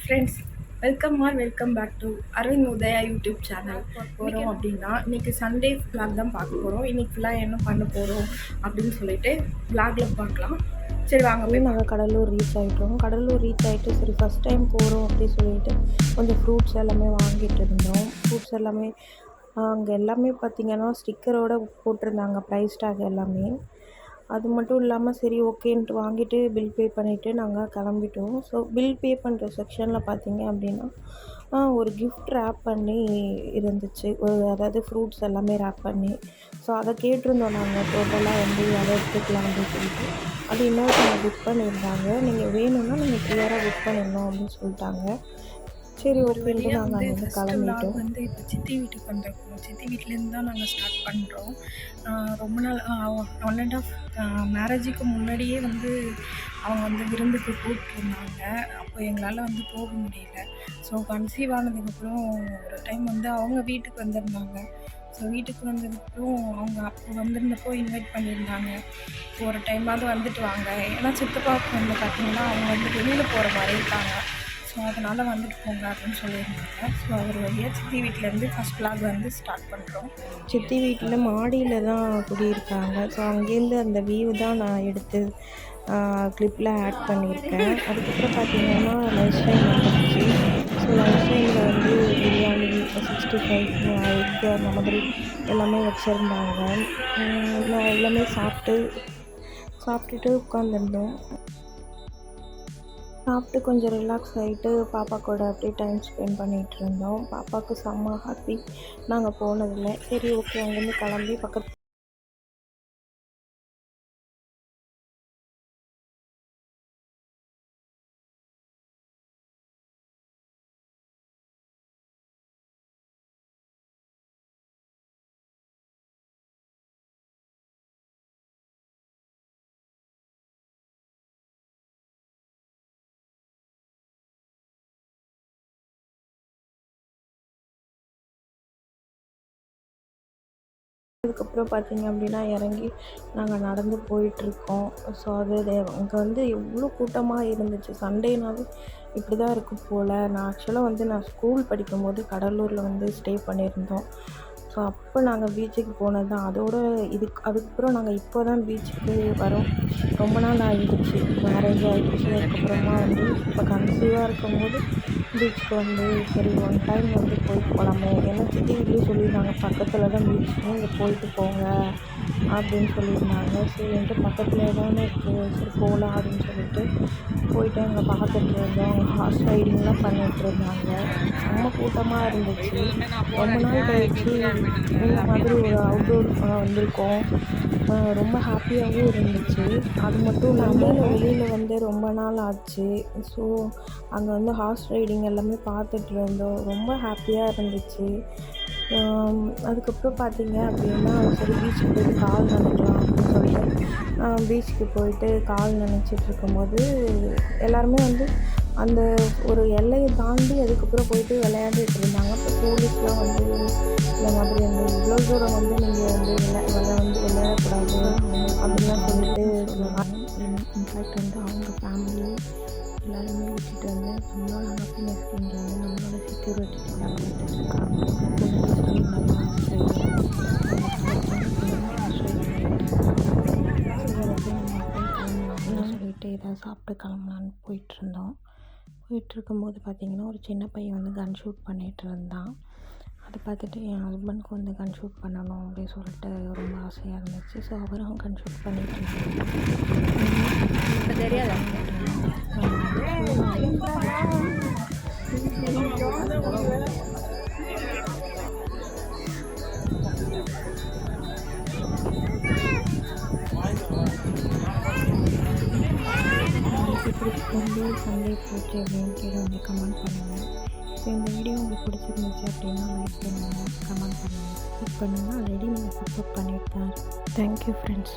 Friends, welcome back to Aravind Udhaya YouTube channel. போகிறோம் அப்படின்னா இன்றைக்கி சண்டே விளாக் தான் பார்க்க போகிறோம். இன்றைக்கி ஃபுல்லாக என்ன பண்ண போகிறோம் அப்படின்னு சொல்லிட்டு விளாகில் பார்க்கலாம். சரி வாங்க போய். நாங்கள் கடலூர் ரீச் ஆகிட்டு சரி ஃபஸ்ட் டைம் போகிறோம் அப்படின்னு சொல்லிட்டு கொஞ்சம் ஃப்ரூட்ஸ் எல்லாமே வாங்கிட்டு இருந்தோம். ஃப்ரூட்ஸ் எல்லாமே அங்கே எல்லாமே பார்த்திங்கன்னா ஸ்டிக்கரோடு போட்டிருந்தாங்க, ப்ரைஸ் டேக் எல்லாமே. அது மட்டும் இல்லாமல் சரி ஓகேன்ட்டு வாங்கிட்டு பில் பே பண்ணிவிட்டு நாங்கள் கிளம்பிட்டோம். ஸோ பில் பே பண்ணுற செக்ஷனில் பார்த்திங்க அப்படின்னா ஒரு கிஃப்ட் ரேப் பண்ணி இருந்துச்சு, அதாவது ஃப்ரூட்ஸ் எல்லாமே ரேப் பண்ணி. ஸோ அதை கேட்டிருந்தோம் நாங்கள், டோட்டலாக வந்து அதை எடுத்துக்கலாம் அப்படின்னு சொல்லிட்டு. அது இன்னொருத்தவங்க புக் பண்ணியிருந்தாங்க, நீங்கள் வேணும்னா நீங்கள் கிளியராக புக் பண்ணிடணும் அப்படின்னு சொல்லிட்டாங்க. சரி ஓகேன்ட்டு நாங்கள் அங்கே கிளம்பிட்டோம். வந்து இப்போ சித்தி வீட்டுக்கு வந்திருக்கோம். சித்தி வீட்டிலேருந்து தான் நாங்கள் ஸ்டார்ட் பண்ணுறோம். ரொம்ப நாள் 1.5 மேரேஜுக்கு முன்னாடியே வந்து அவங்க வந்து விருந்துக்கு கூப்பிட்ருந்தாங்க. அப்போ எங்களால் வந்து போக முடியல. ஸோ கன்சீவ் ஆனதுக்கப்புறம் ஒரு டைம் வந்து அவங்க வீட்டுக்கு வந்திருந்தாங்க. ஸோ வீட்டுக்கு வந்ததுக்கப்புறம் அவங்க அப்போ வந்திருந்தப்போ இன்வைட் பண்ணியிருந்தாங்க, ஒரு டைமாவது வந்துட்டு வாங்க. ஏன்னா சித்தப்பாவுக்கு வந்து பார்த்திங்கன்னா அவங்க வந்து வெளியில் போகிற மாதிரி இருக்காங்க. ஸோ அதனால் வந்துட்டு போங்க அப்படின்னு சொல்லியிருந்தாங்க. ஸோ அவர் வழியாக சித்தி வீட்டிலேருந்து ஃபஸ்ட் விளாக் வந்து ஸ்டார்ட் பண்ணுறோம். சித்தி வீட்டில் மாடியில் தான் குடியிருக்காங்க. ஸோ அங்கேருந்து அந்த வியூ தான் நான் எடுத்து கிளிப்பில் ஆட் பண்ணியிருக்கேன். அதுக்கப்புறம் பார்த்திங்கன்னா லன்ச் டைம் வந்துடுச்சு. ஸோ லன்ச் டைமில் வந்து பிரியாணி, 65 எக்கு அந்த மாதிரி எல்லாமே வச்சுருந்தாங்க. நான் எல்லாமே சாப்பிட்டுட்டு உட்காந்துருந்தோம். சாப்பிட்டு கொஞ்சம் ரிலாக்ஸ் ஆகிட்டு பாப்பா கூட அப்படியே டைம் ஸ்பெண்ட் பண்ணிகிட்டு இருந்தோம். பாப்பாவுக்கு செம்ம ஹாப்பி நாங்கள் போனதில்லை. சரி ஓகே அங்கேருந்து கிளம்பி பக்கத்து அதுக்கப்புறம் பார்த்திங்க அப்படின்னா இறங்கி நாங்கள் நடந்து போயிட்டுருக்கோம். ஸோ அது அங்கே வந்து எவ்வளோ கூட்டமாக இருந்துச்சு. சண்டேனாலும் இப்படி தான் இருக்கும் போல். நான் ஆக்சுவலாக வந்து நான் ஸ்கூல் படிக்கும்போது கடலூரில் வந்து ஸ்டே பண்ணியிருந்தோம். ஸோ அப்போ நாங்கள் பீச்சுக்கு போனது தான். அதுக்கப்புறம் நாங்கள் இப்போ தான் பீச்சுக்கு வரோம். ரொம்ப நாள் ஆகிடுச்சு, மேரேஜ் ஆகிடுச்சு. அதுக்கப்புறமா வந்து இப்போ கன்சீவாக இருக்கும்போது பீச்சுக்கு வந்து சரி ஒன் டைம் வந்து போயிட்டு போகலாமே. ஏன்னா சித்தி வீட்லேயும் சொல்லியிருந்தாங்க பக்கத்தில் தான் பீச்சுக்கு, இங்கே போயிட்டு போங்க அப்படின்னு சொல்லியிருந்தாங்க. சரின்ட்டு பக்கத்தில் தானே இருக்குது, சரி போகலாம் அப்படின்னு சொல்லிட்டு போயிட்டு அங்கே பார்த்துட்டு இருந்தோம். அவங்க ஹார்ஸ் ரைடிங்லாம் பண்ணிகிட்டு இருந்தாங்க. ரொம்ப கூட்டமாக இருந்துச்சு. ரொம்ப நாள் கழிச்சு இந்த மாதிரி ஒரு அவுட்டோர் வந்திருக்கோம். ரொம்ப ஹாப்பியாகவும் இருந்துச்சு. அது மட்டும் இல்லாமல் வெளியில் வந்து ரொம்ப நாள் ஆச்சு. ஸோ அங்கே வந்து ஹார்ஸ் ரைடிங் எல்லாமே பார்த்துட்டு இருந்தோம். ரொம்ப ஹாப்பியாக இருந்துச்சு. அதுக்கப்புறம் பார்த்திங்க அப்படின்னா சரி பீச்சுக்கு போய்ட்டு கால் நனைக்கலாம் அப்படின்னு சொல்லிட்டு பீச்சுக்கு போயிட்டு கால் நனைச்சிட்டு இருக்கும்போது எல்லாருமே வந்து அந்த ஒரு எல்லையை தாண்டி அதுக்கப்புறம் போயிட்டு விளையாடிட்டு இருந்தாங்க. இப்போ போலீஸ்லாம் வந்து இந்த மாதிரி வந்து இவ்வளோ தூரம் வந்து நீங்கள் வந்து விளையாடக்கூடாது அப்படின்லாம் சொல்லிட்டு இன்ஃபேக்ட் வந்து அவங்க ஃபேமிலி எல்லாருமே விட்டுட்டு வந்து நம்மளோட ஹாப்பினஸ் இங்கே வந்து நம்மளோட செக்யூரிட்டிக்காக வந்துட்டுருக்காங்க. சொல்லிட்டு எதாவது சாப்பிட்டு கிளம்பலான்னு போயிட்டுருக்கும்போது பார்த்திங்கன்னா ஒரு சின்ன பையன் வந்து கன் ஷூட் பண்ணிகிட்டு இருந்தான். அதை பார்த்துட்டு என் ஹஸ்பண்ட்க்கு வந்து கன் ஷூட் பண்ணணும் அப்படின்னு சொல்லிட்டு ரொம்ப ஆசையாக இருந்துச்சு. ஸோ அவரும் கன் ஷூட் பண்ணிகிட்டு இருந்தாங்க. தெரியாது இப்படி வந்து சண்டே போச்சு அப்படின்னு கீழே வந்து கமெண்ட் பண்ணுங்கள். ஸோ இந்த வீடியோ உங்களுக்கு பிடிச்சிருந்துச்சு அப்படின்னா லைக் பண்ணுங்கள், கமெண்ட் பண்ணுங்கள். சப்போர்ட் பண்ணுங்கள். ஆல்ரெடி நீங்கள் சப்போர்ட் பண்ணிட்டு தான். Thank you friends.